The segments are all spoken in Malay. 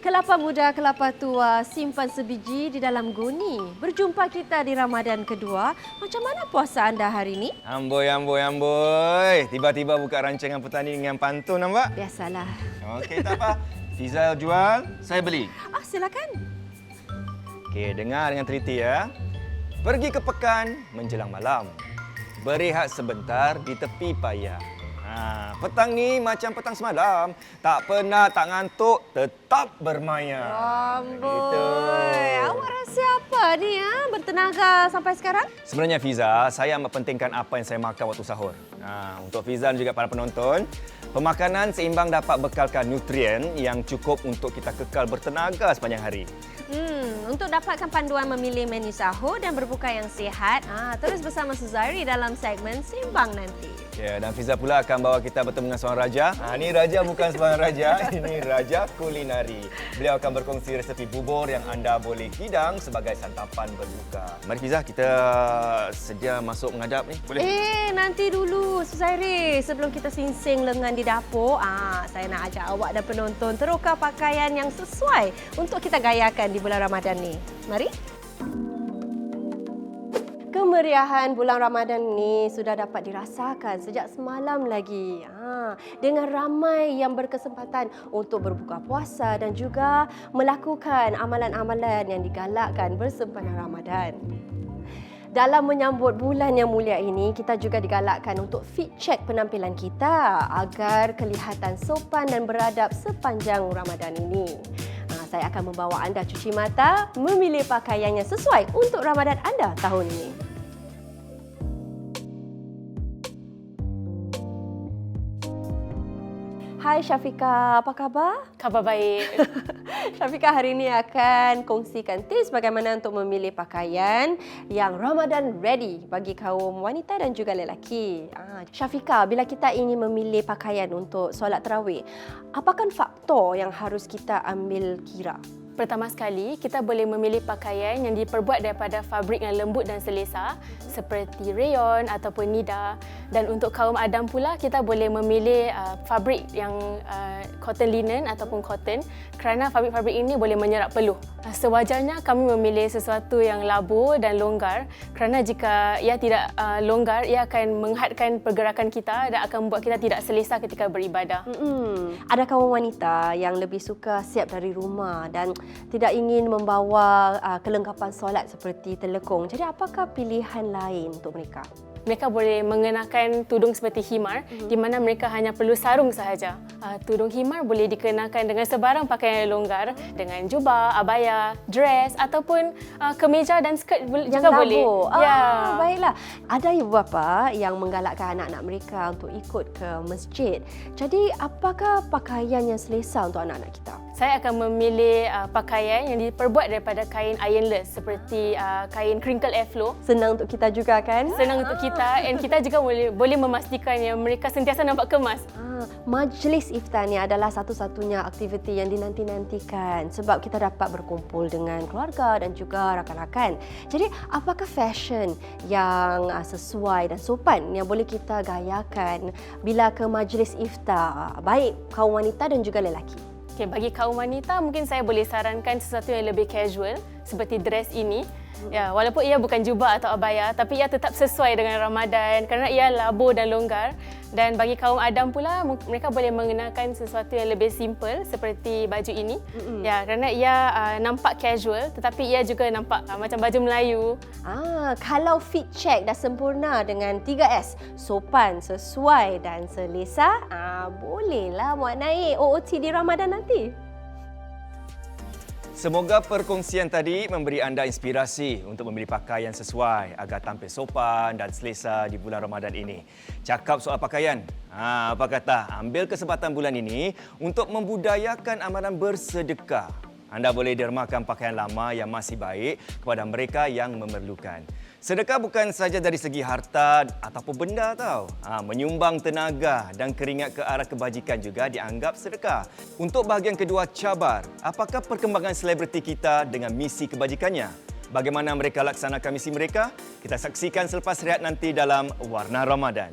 Kelapa muda, kelapa tua, simpan sebiji di dalam guni. Berjumpa kita di Ramadan kedua. Macam mana puasa anda hari ini? Amboi. Tiba-tiba buka rancangan petani dengan pantun, nampak? Biasalah. Okey, tak apa. Fiza jual, saya beli. Silakan. Okey, dengar dengan teliti ya. Pergi ke pekan menjelang malam. Berehat sebentar di tepi payah. Petang ni macam petang semalam. Tak penat, tak ngantuk, tetap bermaya. Amboi, awak rasa apa ni bertenaga sampai sekarang? Sebenarnya Fiza, saya amat pentingkan apa yang saya makan waktu sahur. Untuk Fiza dan juga para penonton, pemakanan seimbang dapat bekalkan nutrien yang cukup untuk kita kekal bertenaga sepanjang hari. Untuk dapatkan panduan memilih menu sahur dan berbuka yang sihat, terus bersama Suzairi dalam segmen Seimbang nanti. Ya, dan Fiza pula akan bawa kita bertemu dengan seorang raja. Ini raja bukan sebarang raja, ini raja kulinari. Beliau akan berkongsi resepi bubur yang anda boleh hidang sebagai santapan berbuka. Mari Fiza, kita sedia masuk menghadap ni. Boleh? Nanti dulu Suzairi. Sebelum kita singsing lengan di dapur, saya nak ajak awak dan penonton teroka pakaian yang sesuai untuk kita gayakan di bulan Ramadan ni. Mari. Kemeriahan bulan Ramadan ni sudah dapat dirasakan sejak semalam lagi. Dengan ramai yang berkesempatan untuk berbuka puasa dan juga melakukan amalan-amalan yang digalakkan bersempena Ramadan. Dalam menyambut bulan yang mulia ini, kita juga digalakkan untuk fit check penampilan kita agar kelihatan sopan dan beradab sepanjang Ramadan ini. Saya akan membawa anda cuci mata, memilih pakaian yang sesuai untuk Ramadan anda tahun ini. Hai Syafiqah, apa khabar? Khabar baik. Syafiqah hari ini akan kongsikan tips bagaimana untuk memilih pakaian yang Ramadan ready bagi kaum wanita dan juga lelaki. Syafiqah, bila kita ingin memilih pakaian untuk solat tarawih, apakah faktor yang harus kita ambil kira? Pertama sekali, kita boleh memilih pakaian yang diperbuat daripada fabrik yang lembut dan selesa seperti rayon ataupun nida. Dan untuk kaum adam pula, kita boleh memilih fabrik yang cotton linen ataupun cotton kerana fabrik-fabrik ini boleh menyerap peluh. Sewajarnya kami memilih sesuatu yang labur dan longgar kerana jika ia tidak longgar, ia akan menghadkan pergerakan kita dan akan membuat kita tidak selesa ketika beribadah. Ada kaum wanita yang lebih suka siap dari rumah dan tidak ingin membawa kelengkapan solat seperti telekung. Jadi apakah pilihan lain untuk mereka? Mereka boleh mengenakan tudung seperti himar di mana mereka hanya perlu sarung sahaja. Tudung himar boleh dikenakan dengan sebarang pakaian yang longgar dengan jubah, abaya, dress ataupun kemeja dan skirt juga boleh. Baiklah. Ada ibu bapa yang menggalakkan anak-anak mereka untuk ikut ke masjid. Jadi apakah pakaian yang selesa untuk anak-anak kita? Saya akan memilih pakaian yang diperbuat daripada kain ironless seperti kain crinkle airflow. Senang untuk kita juga kan? Senang untuk kita dan kita juga boleh memastikan yang mereka sentiasa nampak kemas. Majlis iftar ni adalah satu-satunya aktiviti yang dinanti-nantikan sebab kita dapat berkumpul dengan keluarga dan juga rakan-rakan. Jadi apakah fashion yang sesuai dan sopan yang boleh kita gayakan bila ke majlis iftar, baik kaum wanita dan juga lelaki? Okay, bagi kaum wanita, mungkin saya boleh sarankan sesuatu yang lebih casual seperti dress ini. Ya, walaupun ia bukan jubah atau abaya, tapi ia tetap sesuai dengan Ramadan kerana ia labur dan longgar. Dan bagi kaum adam pula, mereka boleh mengenakan sesuatu yang lebih simple seperti baju ini. Ya, kerana ia nampak casual tetapi ia juga nampak macam baju Melayu. Kalau fit check dah sempurna dengan 3S, sopan, sesuai dan selesa, bolehlah muat naik OOT di Ramadan nanti. Semoga perkongsian tadi memberi anda inspirasi untuk memilih pakaian sesuai agar tampil sopan dan selesa di bulan Ramadan ini. Cakap soal pakaian, apa kata ambil kesempatan bulan ini untuk membudayakan amalan bersedekah. Anda boleh dermakan pakaian lama yang masih baik kepada mereka yang memerlukan. Sedekah bukan saja dari segi harta ataupun benda tau. Menyumbang tenaga dan keringat ke arah kebajikan juga dianggap sedekah. Untuk bahagian kedua cabar, apakah perkembangan selebriti kita dengan misi kebajikannya? Bagaimana mereka laksanakan misi mereka? Kita saksikan selepas rehat nanti dalam Warna Ramadan.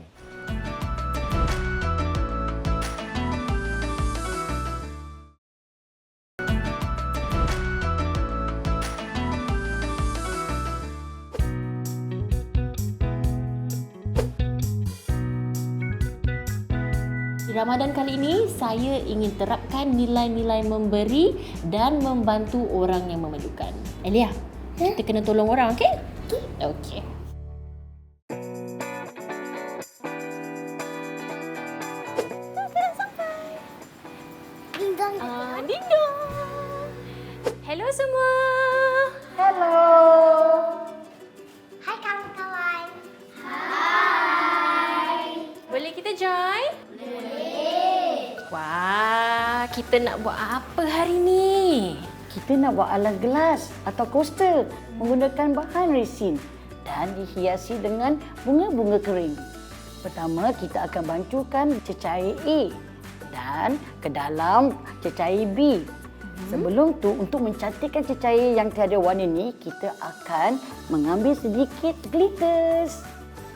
Di Ramadan kali ini, saya ingin terapkan nilai-nilai memberi dan membantu orang yang memerlukan. Elia, kita kena tolong orang, okey? Okey. Dingdong. Hello semua. Hello. Hai kawan-kawan. Boleh kita join? Boleh. Wah, kita nak buat apa hari ni? Kita nak buat alas gelas atau coaster menggunakan bahan resin dan dihiasi dengan bunga-bunga kering. Pertama, kita akan bancukan cecair A dan ke dalam cecair B. Sebelum tu, untuk mencantikkan cecair yang tiada warna ni, kita akan mengambil sedikit glitters.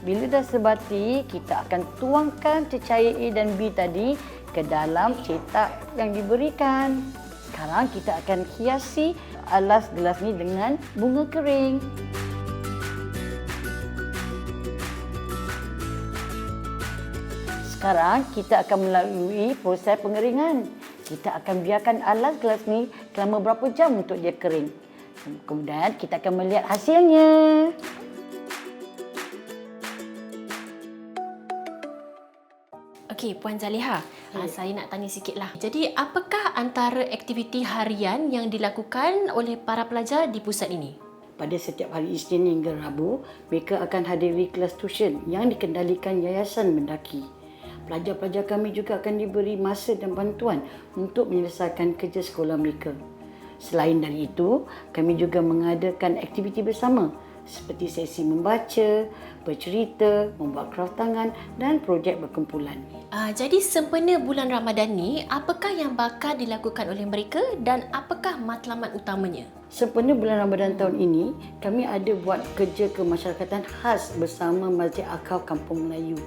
Bila dah sebati, kita akan tuangkan cecair A dan B tadi ke dalam cetak yang diberikan. Sekarang kita akan hiasi alas gelas ni dengan bunga kering. Sekarang kita akan melalui proses pengeringan. Kita akan biarkan alas gelas ni selama berapa jam untuk dia kering. Kemudian kita akan melihat hasilnya. Okey, Puan Zaliha, saya nak tanya sikitlah. Jadi, apakah antara aktiviti harian yang dilakukan oleh para pelajar di pusat ini? Pada setiap hari Isnin hingga Rabu, mereka akan hadiri kelas tuition yang dikendalikan Yayasan Mendaki. Pelajar-pelajar kami juga akan diberi masa dan bantuan untuk menyelesaikan kerja sekolah mereka. Selain dari itu, kami juga mengadakan aktiviti bersama seperti sesi membaca, bercerita, membuat kraft tangan dan projek berkumpulan. Jadi, sempena bulan Ramadan ni, apakah yang bakal dilakukan oleh mereka dan apakah matlamat utamanya? Sempena bulan Ramadan tahun ini, kami ada buat kerja kemasyarakatan khas bersama Masjid Akaf Kampung Melayu.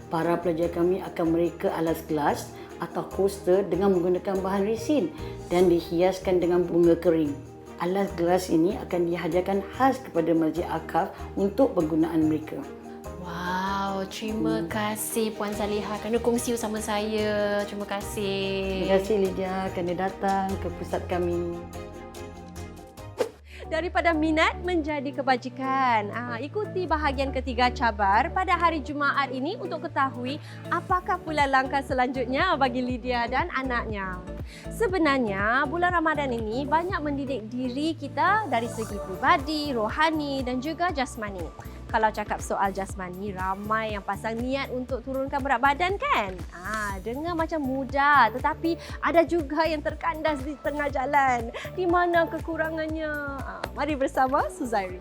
Para pelajar kami akan mereka alas gelas atau coaster dengan menggunakan bahan resin dan dihiaskan dengan bunga kering. Alas gelas ini akan dihadiahkan khas kepada Masjid Akaf untuk penggunaan mereka. Wow, terima kasih Puan Zaliha kerana kongsi bersama saya. Terima kasih. Terima kasih Lydia kerana datang ke pusat kami. Daripada minat menjadi kebajikan. Ikuti bahagian ketiga cabar pada hari Jumaat ini untuk ketahui apakah pula langkah selanjutnya bagi Lydia dan anaknya. Sebenarnya, bulan Ramadan ini banyak mendidik diri kita dari segi pribadi, rohani dan juga jasmani. Kalau cakap soal jasmani, ramai yang pasang niat untuk turunkan berat badan kan? Dengar macam mudah, tetapi ada juga yang terkandas di tengah jalan. Di mana kekurangannya? Mari bersama Suzairi.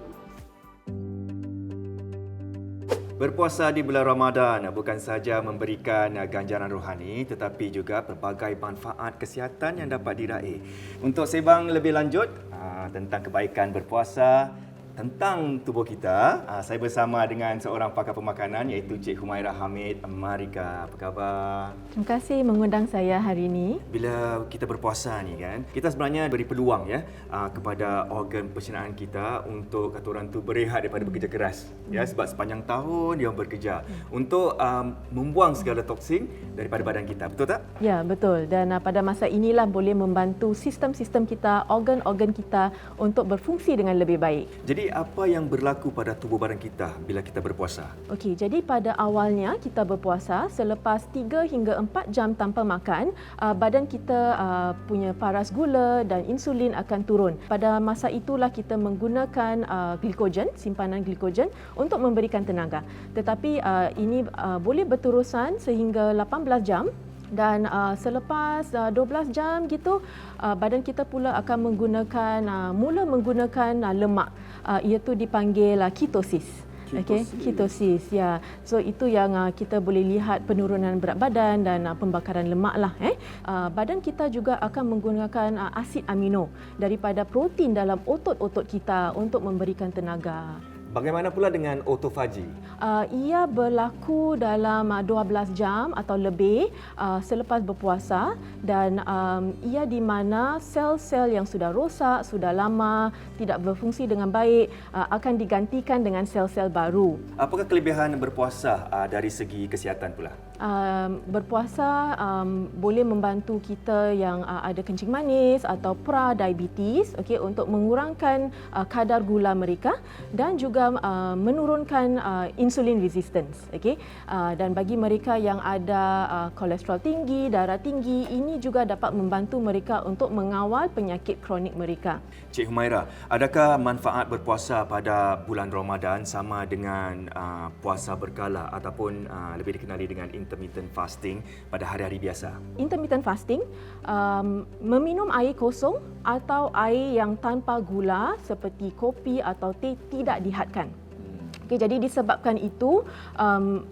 Berpuasa di bulan Ramadan bukan sahaja memberikan ganjaran rohani tetapi juga pelbagai manfaat kesihatan yang dapat diraih. Untuk sembang lebih lanjut tentang kebaikan berpuasa, tentang tubuh kita, saya bersama dengan seorang pakar pemakanan iaitu Cik Humaira Hamid. Mari Kak, apa khabar? Terima kasih mengundang saya hari ini. Bila kita berpuasa ni kan, kita sebenarnya beri peluang kepada organ pencernaan kita untuk kata orang tu berehat daripada bekerja keras. Ya, sebab sepanjang tahun dia bekerja untuk membuang segala toksin daripada badan kita. Betul tak? Ya, betul. Dan pada masa inilah boleh membantu sistem-sistem kita, organ-organ kita untuk berfungsi dengan lebih baik. Jadi apa yang berlaku pada tubuh badan kita bila kita berpuasa? Okey, jadi pada awalnya kita berpuasa, selepas 3 hingga 4 jam tanpa makan, badan kita punya paras gula dan insulin akan turun. Pada masa itulah kita menggunakan glikogen, simpanan glikogen untuk memberikan tenaga. Tetapi ini boleh berterusan sehingga 18 jam. Dan selepas 12 jam gitu, badan kita pula akan mula menggunakan lemak, iaitu dipanggil ketosis. Okey, ketosis ya. So itu yang kita boleh lihat penurunan berat badan dan pembakaran lemak lah. Badan kita juga akan menggunakan asid amino daripada protein dalam otot-otot kita untuk memberikan tenaga. Bagaimana pula dengan autofagi? Ia berlaku dalam 12 jam atau lebih selepas berpuasa dan ia di mana sel-sel yang sudah rosak, sudah lama, tidak berfungsi dengan baik akan digantikan dengan sel-sel baru. Apakah kelebihan berpuasa dari segi kesihatan pula? Berpuasa boleh membantu kita yang ada kencing manis atau pra-diabetes, okey, untuk mengurangkan kadar gula mereka dan juga menurunkan insulin resistance, okey. Dan bagi mereka yang ada kolesterol tinggi, darah tinggi, ini juga dapat membantu mereka untuk mengawal penyakit kronik mereka. Cik Humaira, adakah manfaat berpuasa pada bulan Ramadan sama dengan puasa berkala ataupun lebih dikenali dengan intermittent fasting pada hari-hari biasa? Intermittent fasting, meminum air kosong atau air yang tanpa gula seperti kopi atau teh tidak dihadkan. Okay, jadi disebabkan itu,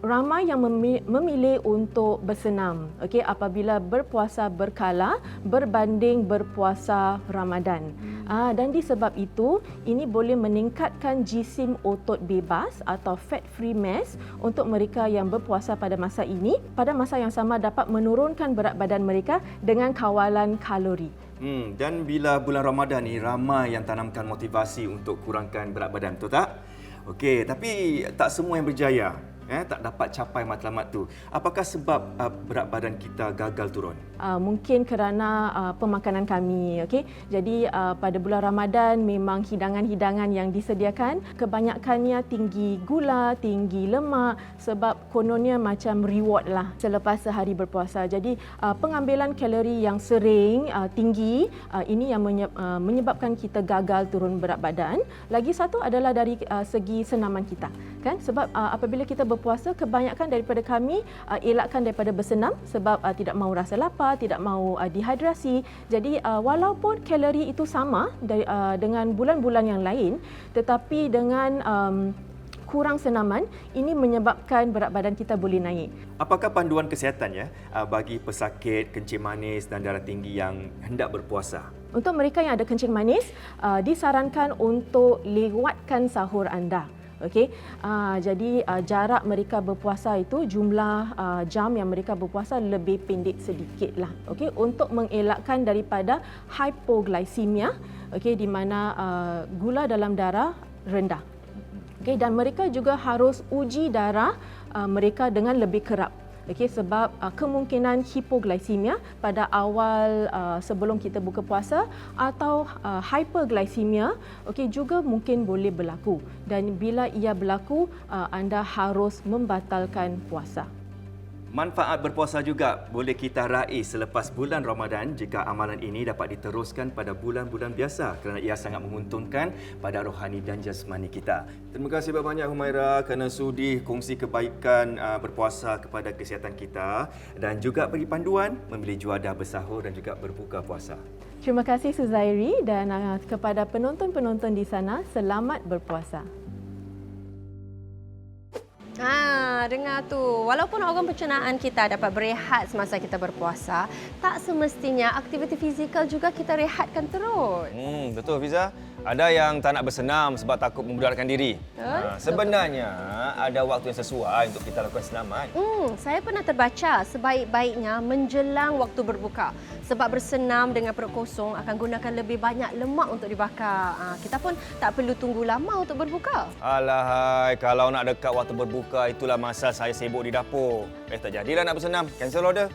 ramai yang memilih untuk bersenam, okay, apabila berpuasa berkala berbanding berpuasa Ramadan. Dan disebab itu, ini boleh meningkatkan jisim otot bebas atau fat-free mass untuk mereka yang berpuasa pada masa ini. Pada masa yang sama dapat menurunkan berat badan mereka dengan kawalan kalori. Dan bila bulan Ramadan ni ramai yang tanamkan motivasi untuk kurangkan berat badan, betul tak? Okey, tapi tak semua yang berjaya, tak dapat capai matlamat tu. Apakah sebab berat badan kita gagal turun? Mungkin kerana pemakanan kami, okey. Jadi pada bulan Ramadan memang hidangan-hidangan yang disediakan kebanyakannya tinggi gula, tinggi lemak sebab kononnya macam reward lah selepas sehari berpuasa. Jadi pengambilan kalori yang sering tinggi ini yang menyebabkan kita gagal turun berat badan. Lagi satu adalah dari segi senaman kita, kan? Sebab apabila kita berpuasa, kebanyakan daripada kami elakkan daripada bersenam sebab tidak mahu rasa lapar, tidak mahu dehidrasi. Jadi walaupun kalori itu sama dengan bulan-bulan yang lain, tetapi dengan kurang senaman, ini menyebabkan berat badan kita boleh naik. Apakah panduan kesihatan bagi pesakit kencing manis dan darah tinggi yang hendak berpuasa? Untuk mereka yang ada kencing manis, disarankan untuk lewatkan sahur anda. Okey, jadi jarak mereka berpuasa itu, jumlah jam yang mereka berpuasa lebih pendek sedikitlah. Okey, untuk mengelakkan daripada hypoglycemia, okey, di mana gula dalam darah rendah. Okey, dan mereka juga harus uji darah mereka dengan lebih kerap. Okey, sebab kemungkinan hipoglycemia pada awal sebelum kita buka puasa atau hyperglycemia, okey, juga mungkin boleh berlaku. Dan bila ia berlaku, anda harus membatalkan puasa. Manfaat berpuasa juga boleh kita raih selepas bulan Ramadan jika amalan ini dapat diteruskan pada bulan-bulan biasa kerana ia sangat menguntungkan pada rohani dan jasmani kita. Terima kasih banyak Humaira kerana sudi kongsi kebaikan berpuasa kepada kesihatan kita dan juga beri panduan memilih juadah bersahur dan juga berbuka puasa. Terima kasih Suzairi dan kepada penonton-penonton di sana, selamat berpuasa. Dengar tu. Walaupun organ pencernaan kita dapat berehat semasa kita berpuasa, tak semestinya aktiviti fizikal juga kita rehatkan terus. Betul Fiza. Ada yang tak nak bersenam sebab takut memudaratkan diri. Sebenarnya ada waktu yang sesuai untuk kita lakukan senaman. Saya pernah terbaca sebaik-baiknya menjelang waktu berbuka. Sebab bersenam dengan perut kosong akan gunakan lebih banyak lemak untuk dibakar. Kita pun tak perlu tunggu lama untuk berbuka. Alahai, kalau nak dekat waktu berbuka itulah masa saya sibuk di dapur. Tak jadilah nak bersenam. Cancel order.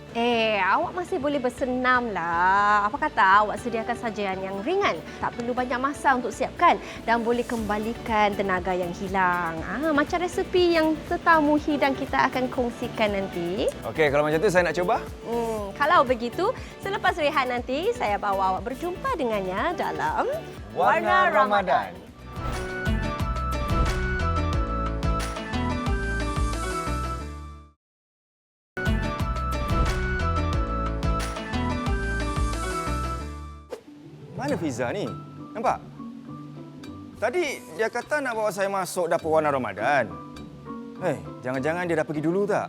Awak masih boleh bersenam lah. Apa kata awak sediakan sajian yang ringan. Tak perlu banyak masa untuk siapkan dan boleh kembalikan tenaga yang hilang. Macam resepi yang tetamu hidang kita akan kongsikan nanti. Okey, kalau macam tu saya nak cuba. Kalau begitu, selepas rehat nanti saya bawa awak berjumpa dengannya dalam Warna Ramadan. Mana Fiza ni? Nampak? Tadi dia kata nak bawa saya masuk dapur Warna Ramadan. Jangan-jangan dia dah pergi dulu tak?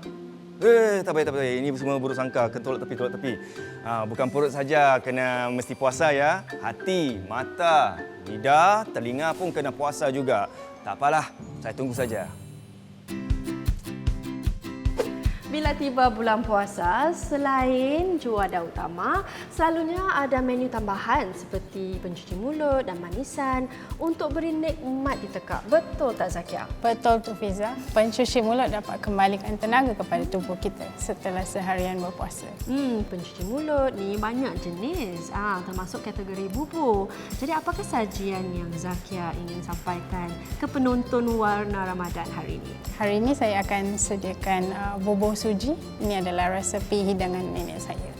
Tak baik. Ini semua buruk sangka. Tolak tepi. Bukan perut saja kena mesti puasa ya. Hati, mata, lidah, telinga pun kena puasa juga. Tak apalah, saya tunggu saja. Bila tiba bulan puasa, selain juadah utama, selalunya ada menu tambahan seperti pencuci mulut dan manisan untuk beri nikmat di tekak. Betul tak Zakia? Betul tu Fiza. Pencuci mulut dapat kembalikan tenaga kepada tubuh kita setelah seharian berpuasa. Pencuci mulut ni banyak jenis, termasuk kategori bubur. Jadi apakah sajian yang Zakia ingin sampaikan ke penonton Warna Ramadan hari ini? Hari ini saya akan sediakan bubur suji. Ini adalah resepi hidangan nenek saya.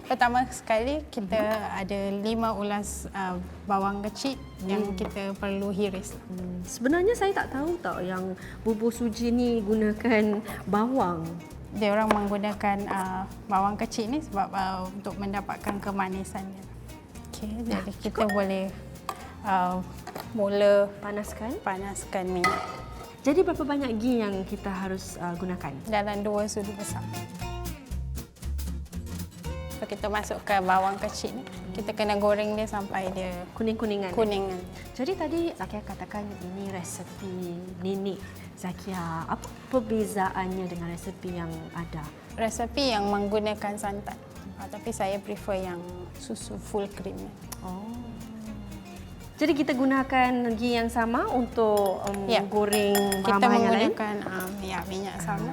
Pertama sekali kita ada 5 ulas bawang kecil yang kita perlu hiris. Sebenarnya saya tak tahu tau yang bubur suji ni gunakan bawang. Dia orang menggunakan bawang kecil ni sebab untuk mendapatkan kemanisannya. Okey, jadi kita boleh mula panaskan minyak. Jadi berapa banyak ghee yang kita harus gunakan? Dalam 2 sudu besar. So, kita masukkan bawang kecil ni. Kita kena goreng dia sampai dia Kuning-kuningan. kuningan. Jadi tadi Zakia katakan ini resepi nenek Zakia. Apa perbezaannya dengan resepi yang ada? Resepi yang menggunakan santan. Tapi saya prefer yang susu full cream. Jadi kita gunakan ghee yang sama untuk goreng Kita bahan-bahan yang lain? menggunakan minyak sama.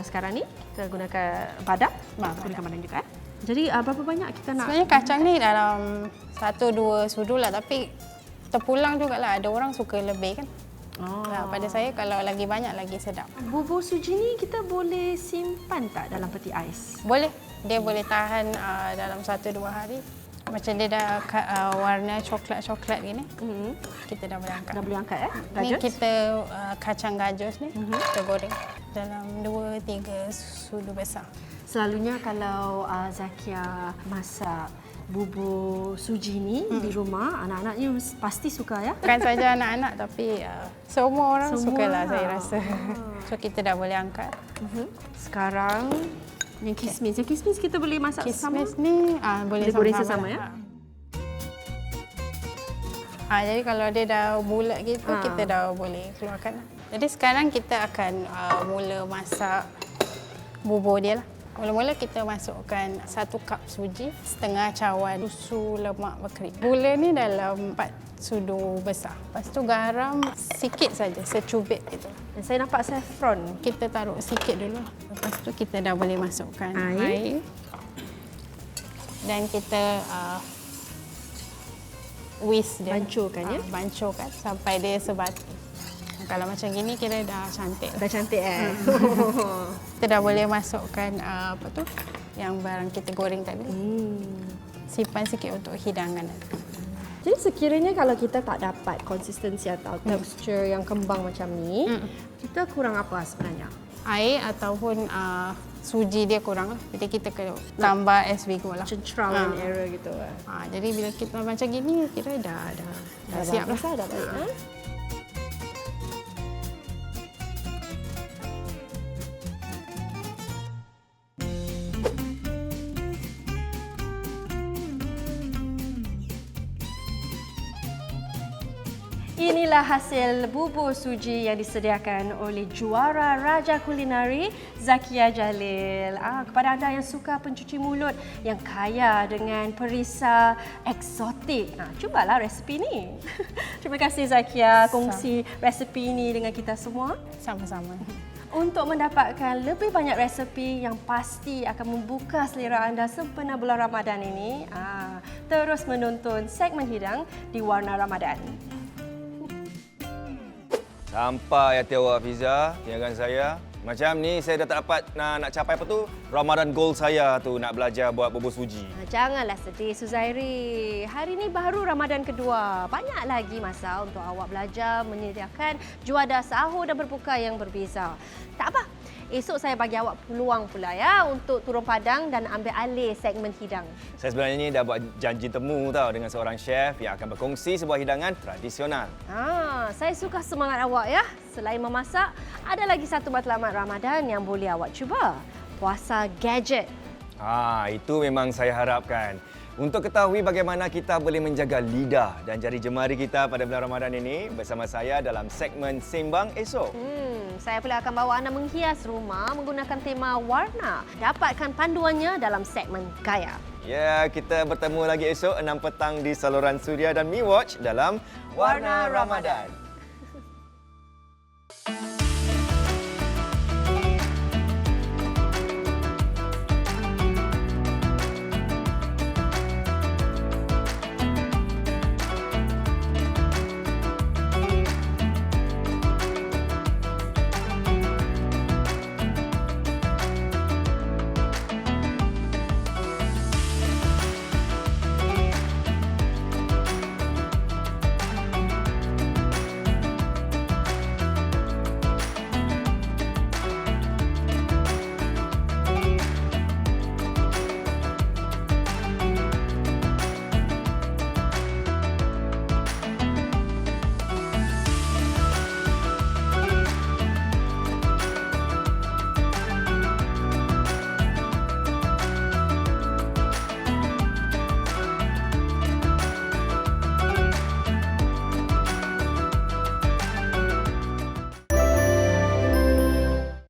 Sekarang ni kita gunakan padang. Gunakan padang juga. Jadi berapa banyak kita nak? Sebenarnya kacang ni dalam 1-2 sudu lah, tapi terpulang jugalah. Ada orang suka lebih kan. Pada saya kalau lagi banyak lagi sedap. Bubur suji ni kita boleh simpan tak dalam peti ais? Boleh. Dia boleh tahan dalam 1-2 hari. Macam dia dah warna coklat-coklat gini. Kita dah boleh angkat. Dah boleh angkat Ni gajus? kita kacang gajus ni kita goreng dalam 2-3 sudu besar. Selalunya kalau Zakia masak bubur suji ni di rumah, anak-anaknya pasti suka ya? Bukan saja anak-anak tapi semua orang sukalah saya lah. rasa. So kita dah boleh angkat. Sekarang yang kismis. Yang kismis kita boleh masak sama? Kismis ni boleh goreng sama-sama sesama ya? Jadi kalau dia dah bulat gitu, kita dah boleh keluarkan. Jadi sekarang kita akan mula masak bubur dia lah. Mula-mula kita masukkan 1 cup suji, setengah cawan susu lemak berkrim. Gula ni dalam 4 sudu besar. Lepas tu garam sikit saja, secubit gitu. Dan saya nampak saffron. Kita taruh sikit dulu. Lepas tu kita dah boleh masukkan air. Dan kita whisk dia. Bancurkan ya? Bancurkan sampai dia sebati. Kalau macam gini kira dah cantik. Dah cantik Kita dah boleh masukkan yang barang kita goreng tadi. Simpan sikit untuk hidangan. Jadi sekiranya kalau kita tak dapat konsistensi atau tekstur yang kembang macam ni, kita kurang apa sebenarnya? Air ataupun suji dia kurang lah. Jadi kita kena tambah as we go lah. Macam trial and error gitu. Jadi bila kita macam gini kira dah siap lah. Dah baik. Inilah hasil bubur suji yang disediakan oleh juara Raja Kulinari Zakia Jalil. Kepada anda yang suka pencuci mulut yang kaya dengan perisa eksotik, cubalah resepi ni. Terima kasih Zakia kongsi resepi ini dengan kita semua. Sama-sama. Untuk mendapatkan lebih banyak resepi yang pasti akan membuka selera anda sempena bulan Ramadan ini, terus menonton segmen hidang di Warna Ramadan. Sampai hati awak Fiza, tinggalkan saya. Macam ni saya dah tak dapat nak capai apa tu? Ramadan goal saya tu nak belajar buat bubur suji. Janganlah sedih Suzairi. Hari ini baru Ramadan kedua. Banyak lagi masa untuk awak belajar menyediakan juadah sahur dan berbuka yang berbeza. Tak apa. Esok saya bagi awak peluang pula ya untuk turun padang dan ambil alih segmen hidang. Saya sebenarnya ni dah buat janji temu tau dengan seorang chef yang akan berkongsi sebuah hidangan tradisional. Saya suka semangat awak ya. Selain memasak, ada lagi satu matlamat Ramadan yang boleh awak cuba. Puasa gadget. Itu memang saya harapkan. Untuk ketahui bagaimana kita boleh menjaga lidah dan jari jemari kita pada bulan Ramadan ini, bersama saya dalam segmen Sembang Esok. Saya pula akan bawa anda menghias rumah menggunakan tema warna. Dapatkan panduannya dalam segmen Gaya. Ya, kita bertemu lagi esok 6 petang di saluran Suria dan Mi Watch dalam Warna Ramadan.